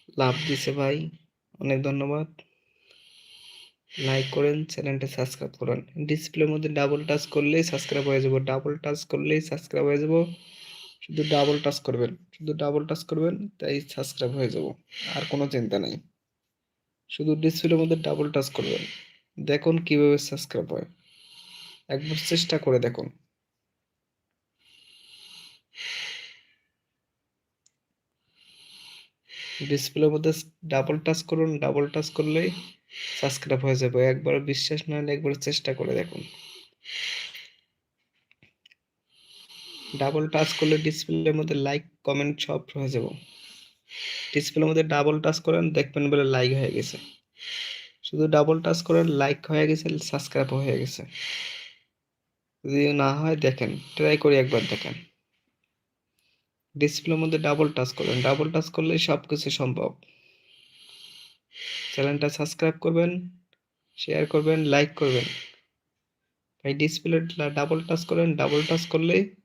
লাভ দিছে ভাই, অনেক ধন্যবাদ। লাইক করেন, চ্যানেলটা সাবস্ক্রাইব করেন। ডিসপ্লের মধ্যে ডাবল টাচ করলেই সাবস্ক্রাইব হয়ে যাব, ডাবল টাচ করলেই সাবস্ক্রাইব হয়ে যাব। শুধু ডাবল টাচ করবেন, শুধু ডাবল টাচ করবেন, তাই সাবস্ক্রাইব হয়ে যাব। আর কোনো চিন্তা নেই, শুধু ডিসপ্লের মধ্যে ডাবল টাচ করবেন। দেখুন কিভাবে সাবস্ক্রাইব হয়, একবার চেষ্টা করে দেখুন। ডিসপ্লের মধ্যে ডাবল টাচ করুন, ডাবল টাচ করলেই সাবস্ক্রাইব হয়ে যাবে। একবার বিশ্বাস না হলে একবার চেষ্টা করে দেখুন। ডাবল টাচ করলে ডিসপ্লের মধ্যে লাইক কমেন্ট সব হয়ে যাব। ডিসপ্লের মধ্যে ডাবল টাচ করেন, দেখবেন বলে লাইক হয়ে গেছে। শুধু ডাবল টাচ করেন, লাইক হয়ে গেছে, সাবস্ক্রাইব হয়ে গেছে। যদি না হয় দেখেন, ট্রাই করে একবার দেখেন। ডিসপ্লের মধ্যে ডাবল টাচ করবেন, ডাবল টাচ করলেই সব কিছু সম্ভব। চ্যানেলটা সাবস্ক্রাইব করবেন, শেয়ার করবেন, লাইক করবেন। ভাই ডিসপ্লে ডাবল টাচ করেন, ডাবল টাচ করলেই